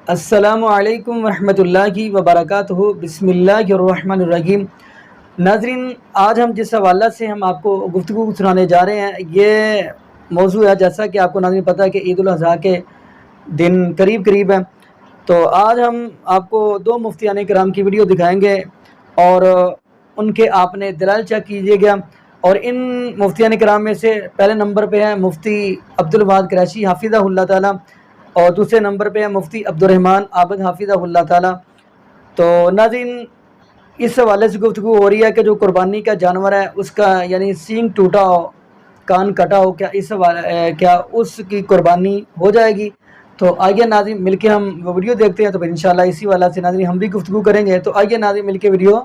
السلام علیکم ورحمۃ اللہ وبرکاتہ۔ بسم اللہ الرحمن الرحیم۔ ناظرین، آج ہم جس حوالہ سے ہم آپ کو گفتگو سنانے جا رہے ہیں، یہ موضوع ہے، جیسا کہ آپ کو ناظرین پتہ ہے کہ عید الاضحیٰ کے دن قریب ہیں، تو آج ہم آپ کو دو مفتیان کرام کی ویڈیو دکھائیں گے اور ان کے آپ نے دلائل چیک کیجیے گا۔ اور ان مفتیان کرام میں سے پہلے نمبر پہ ہیں مفتی عبدالواحد قریشی حافظہ اللہ تعالیٰ، اور دوسرے نمبر پہ ہے مفتی عبدالرحمن عابد حافظہ اللہ تعالیٰ۔ تو ناظرین، اس حوالے سے گفتگو ہو رہی ہے کہ جو قربانی کا جانور ہے اس کا یعنی سینگ ٹوٹا ہو، کان کٹا ہو، کیا اس کی قربانی ہو جائے گی؟ تو آئیے ناظرین مل کے ہم وہ ویڈیو دیکھتے ہیں، تو پھر انشاءاللہ اسی والا سے ناظرین ہم بھی گفتگو کریں گے۔ تو آئیے ناظرین مل کے ویڈیو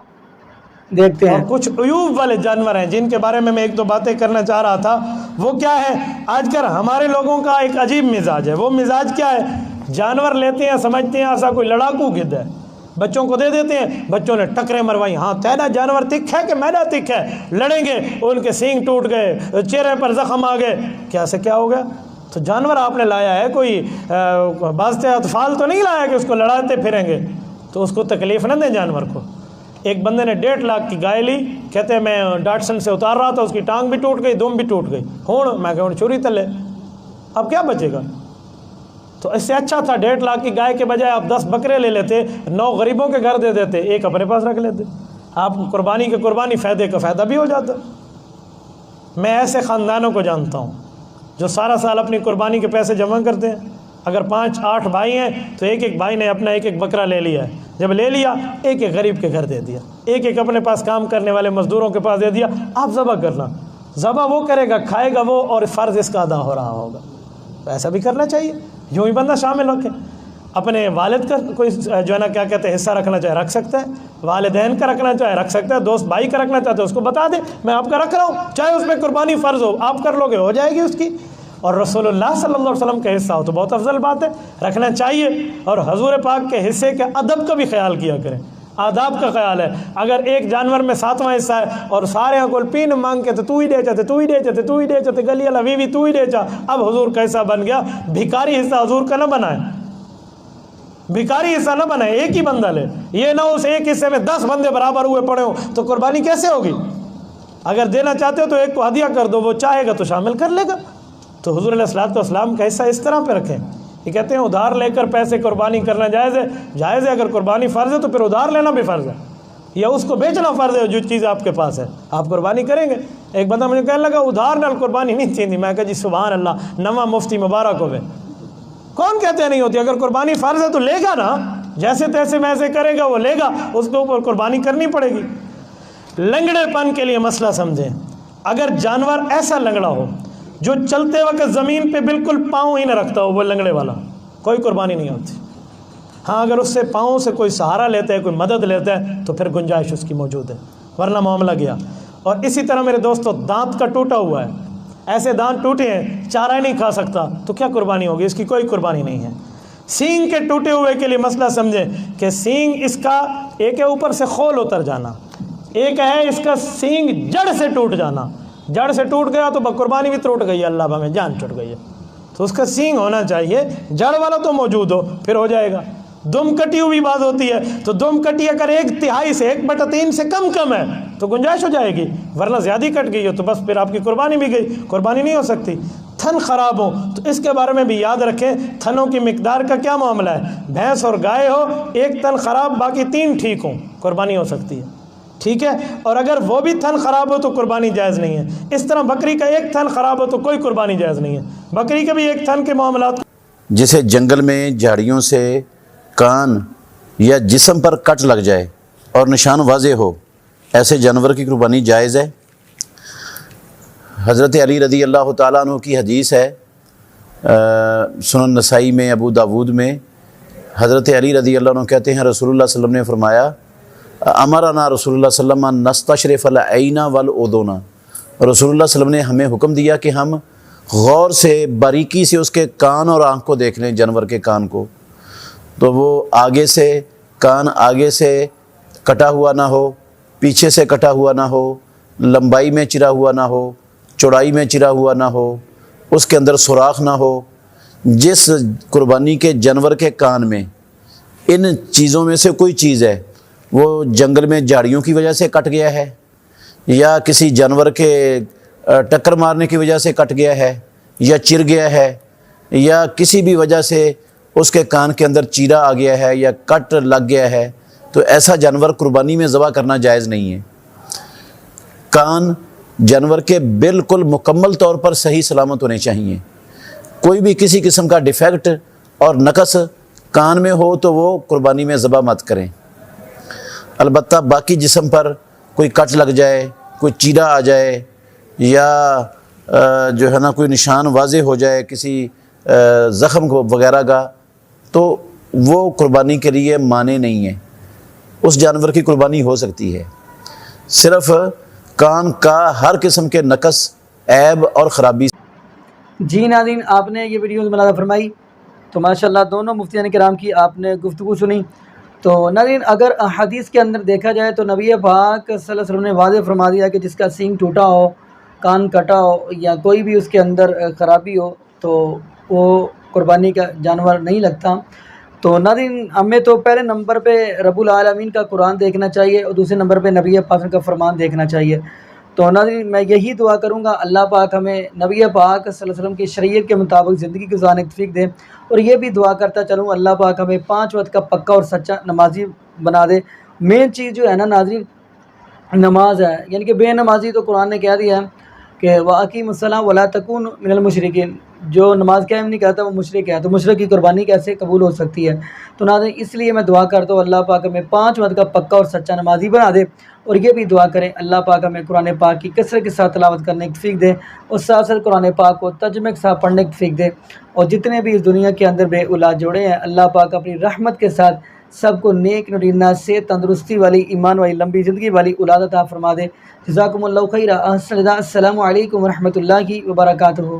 دیکھتے ہیں۔ اور کچھ عیوب والے جانور ہیں جن کے بارے میں ایک دو باتیں کرنا چاہ رہا تھا۔ وہ کیا ہے؟ آج کل ہمارے لوگوں کا ایک عجیب مزاج ہے۔ وہ مزاج کیا ہے؟ جانور لیتے ہیں، سمجھتے ہیں ایسا کوئی لڑاکو گدھ ہے، بچوں کو دے دیتے ہیں، بچوں نے ٹکریں مروائی، ہاں تیرا جانور تک ہے کہ میرا تک ہے، لڑیں گے، ان کے سینگ ٹوٹ گئے، چہرے پر زخم آ گئے، کیا سے کیا ہو گیا؟ تو جانور آپ نے لایا ہے، کوئی باسط اطفال تو نہیں لایا کہ اس کو لڑاتے پھریں گے، تو اس کو تکلیف نہ دیں جانور کو۔ ایک بندے نے 1.5 لاکھ کی گائے لی، کہتے ہیں میں ڈاٹسن سے اتار رہا تھا، اس کی ٹانگ بھی ٹوٹ گئی، دم بھی ٹوٹ گئی، میں کہ چوری تلے، اب کیا بچے گا؟ تو اس سے اچھا تھا 1.5 لاکھ کی گائے کے بجائے آپ 10 بکرے لے لیتے، 9 غریبوں کے گھر دے دیتے، ایک اپنے پاس رکھ لیتے، آپ قربانی کے قربانی، فائدے کا فائدہ بھی ہو جاتا۔ میں ایسے خاندانوں کو جانتا ہوں جو سارا سال اپنی قربانی کے پیسے جمع کرتے ہیں۔ اگر 5-8 بھائی ہیں تو ایک بھائی نے اپنا ایک بکرا لے لیا ہے، جب لے لیا ایک غریب کے گھر دے دیا، ایک اپنے پاس کام کرنے والے مزدوروں کے پاس دے دیا۔ آپ ذبح کرنا، ذبح وہ کرے گا، کھائے گا وہ، اور فرض اس کا ادا ہو رہا ہوگا۔ تو ایسا بھی کرنا چاہیے، یوں ہی بندہ شامل رکھے۔ اپنے والد کا کوئی جو ہے نا کیا کہتے ہیں حصہ رکھنا چاہے رکھ سکتا ہے، والدین کا رکھنا چاہے رکھ سکتا ہے، دوست بھائی کا رکھنا چاہتے اس کو بتا دے میں آپ کا رکھ رہا ہوں، چاہے اس میں قربانی فرض ہو، آپ کر لو گے ہو جائے گی اس کی، اور رسول اللہ صلی اللہ علیہ وسلم کا حصہ ہو تو بہت افضل بات ہے، رکھنا چاہیے۔ اور حضور پاک کے حصے کے ادب کا بھی خیال کیا کریں، آداب کا خیال ہے۔ اگر ایک جانور میں 7واں حصہ ہے اور سارے کو پین مانگ کے تو ہی دے چاہتے گلی والا وی تو ہی دے چا، اب حضور کا حصہ بن گیا، بھکاری حصہ حضور کا نہ بنائے، بھکاری حصہ نہ بنائے، ایک ہی بندہ لے، یہ نہ اس ایک حصے میں 10 بندے برابر ہوئے پڑے ہوں تو قربانی کیسے ہوگی؟ اگر دینا چاہتے ہو تو ایک کو ہدیہ کر دو، وہ چاہے گا تو شامل کر لے گا۔ تو حضور علیہ الصلوۃ والسلام کا حصہ اس طرح پہ رکھیں۔ یہ کہتے ہیں ادھار لے کر پیسے قربانی کرنا جائز ہے، اگر قربانی فرض ہے تو پھر ادھار لینا بھی فرض ہے، یا اس کو بیچنا فرض ہے جو چیز آپ کے پاس ہے، آپ قربانی کریں گے۔ ایک بندہ مجھے کہنے لگا ادھار نال قربانی نہیں تھی، میں کہا جی سبحان اللہ، نواں مفتی مبارک ہوئے، کون کہتے ہیں نہیں ہوتی؟ اگر قربانی فرض ہے تو لے گا نا، جیسے تیسے ویسے کرے گا وہ لے گا، اس کے اوپر قربانی کرنی پڑے گی۔ لنگڑے پن کے لیے مسئلہ سمجھیں، اگر جانور ایسا لنگڑا ہو جو چلتے وقت زمین پہ بالکل پاؤں ہی نہ رکھتا ہو، وہ لنگڑے والا، کوئی قربانی نہیں ہوتی۔ ہاں اگر اس سے پاؤں سے کوئی سہارا لیتا ہے، کوئی مدد لیتا ہے تو پھر گنجائش اس کی موجود ہے، ورنہ معاملہ گیا۔ اور اسی طرح میرے دوستو، دانت کا ٹوٹا ہوا ہے، ایسے دانت ٹوٹے ہیں چارہ ہی نہیں کھا سکتا تو کیا قربانی ہوگی؟ اس کی کوئی قربانی نہیں ہے۔ سینگ کے ٹوٹے ہوئے کے لیے مسئلہ سمجھیں کہ سینگ اس کا ایک ہے اوپر سے خول اتر جانا، ایک ہے اس کا سینگ جڑ سے ٹوٹ جانا، جڑ سے ٹوٹ گیا تو قربانی بھی ٹوٹ گئی، اللہ میں جان چھوٹ گئی ہے، تو اس کا سینگ ہونا چاہیے، جڑ والا تو موجود ہو پھر ہو جائے گا۔ دم کٹی ہوئی بات ہوتی ہے، تو دم کٹی اگر 1/3 سے 1/3 سے کم ہے تو گنجائش ہو جائے گی، ورنہ زیادہ کٹ گئی ہو تو بس پھر آپ کی قربانی بھی گئی، قربانی نہیں ہو سکتی۔ تھن خراب ہو تو اس کے بارے میں بھی یاد رکھیں، تھنوں کی مقدار کا کیا معاملہ ہے؟ بھینس اور گائے ہو، ایک تھن خراب باقی 3 ٹھیک ہوں، قربانی ہو سکتی ہے، ٹھیک ہے؟ اور اگر وہ بھی تھن خراب ہو تو قربانی جائز نہیں ہے۔ اس طرح بکری کا ایک تھن خراب ہو تو کوئی قربانی جائز نہیں ہے، بکری کے بھی ایک تھن کے معاملات۔ جسے جنگل میں جھاڑیوں سے کان یا جسم پر کٹ لگ جائے اور نشان واضح ہو، ایسے جانور کی قربانی جائز ہے۔ حضرت علی رضی اللہ تعالیٰ عنہ کی حدیث ہے، سنن نسائی میں، ابو داود میں، حضرت علی رضی اللہ عنہ کہتے ہیں رسول اللہ صلی اللہ علیہ وسلم نے فرمایا، امرنا رسول اللہ صلی اللہ علیہ وسلم نستشرف العین والاذن، رسول اللہ صلی اللہ علیہ وسلم نے ہمیں حکم دیا کہ ہم غور سے، باریکی سے اس کے کان اور آنکھ کو دیکھ لیں، جانور کے کان کو، تو وہ آگے سے، کان آگے سے کٹا ہوا نہ ہو، پیچھے سے کٹا ہوا نہ ہو، لمبائی میں چرا ہوا نہ ہو، چوڑائی میں چرا ہوا نہ ہو، اس کے اندر سوراخ نہ ہو۔ جس قربانی کے جانور کے کان میں ان چیزوں میں سے کوئی چیز ہے وہ جنگل میں جھاڑیوں کی وجہ سے کٹ گیا ہے، یا کسی جانور کے ٹکر مارنے کی وجہ سے کٹ گیا ہے، یا چر گیا ہے، یا کسی بھی وجہ سے اس کے کان کے اندر چیرا آ گیا ہے یا کٹ لگ گیا ہے، تو ایسا جانور قربانی میں ذبح کرنا جائز نہیں ہے۔ کان جانور کے بالکل مکمل طور پر صحیح سلامت ہونے چاہیے، کوئی بھی کسی قسم کا ڈیفیکٹ اور نقص کان میں ہو تو وہ قربانی میں ذبح مت کریں۔ البتہ باقی جسم پر کوئی کٹ لگ جائے، کوئی چیرا آ جائے، یا جو ہے نا کوئی نشان واضح ہو جائے کسی زخم وغیرہ کا، تو وہ قربانی کے لیے مانع نہیں ہے، اس جانور کی قربانی ہو سکتی ہے۔ صرف کان کا ہر قسم کے نقص، عیب اور خرابی۔ جی ناظرین، آپ نے یہ ویڈیوز ملاحظہ فرمائی تو ماشاءاللہ دونوں مفتیان کرام کی آپ نے گفتگو سنی۔ تو ناظرین، اگر حدیث کے اندر دیکھا جائے تو نبی پاک صلی اللہ علیہ وسلم نے واضح فرما دیا کہ جس کا سینگ ٹوٹا ہو، کان کٹا ہو، یا کوئی بھی اس کے اندر خرابی ہو تو وہ قربانی کا جانور نہیں لگتا۔ تو ناظرین، ہمیں تو پہلے نمبر پہ رب العالمین کا قرآن دیکھنا چاہیے اور دوسرے نمبر پہ نبی پاک کا فرمان دیکھنا چاہیے۔ تو ناظرین، میں یہی دعا کروں گا اللہ پاک ہمیں نبی پاک صلی اللہ علیہ وسلم کی شریعت کے مطابق زندگی گزارنے کی توفیق دے، اور یہ بھی دعا کرتا چلوں اللہ پاک ہمیں 5 وقت کا پکا اور سچا نمازی بنا دے۔ مین چیز جو ہے نا ناظرین، نماز ہے، یعنی کہ بے نمازی تو قرآن نے کہہ دیا ہے کہ وَأَقِیمُوا الصَّلَاةَ وَلَا تَکُونُوا مِنَ الْمُشْرِکِینَ، جو نماز قائم نہیں کرتا وہ مشرک ہے، تو مشرک کی قربانی کیسے قبول ہو سکتی ہے؟ تو ناظرین، اس لیے میں دعا کرتا ہوں اللہ پاک ہمیں 5 وقت کا پکا اور سچا نمازی بنا دے، اور یہ بھی دعا کریں اللہ پاک ہمیں قرآن پاک کی کثرت کے ساتھ تلاوت کرنے کی توفیق دے، اور ساتھ ساتھ قرآن پاک کو ترجمے کے ساتھ پڑھنے کی توفیق دے، اور جتنے بھی اس دنیا کے اندر بے اولاد جوڑے ہیں اللہ پاک اپنی رحمت کے ساتھ سب کو نیک نرینہ صحت تندرستی والی، ایمان والی، لمبی زندگی والی اولاد عطا فرما دے۔ جزاکم اللہ خیرا۔ السلام علیکم ورحمۃ اللہ وبرکاتہ۔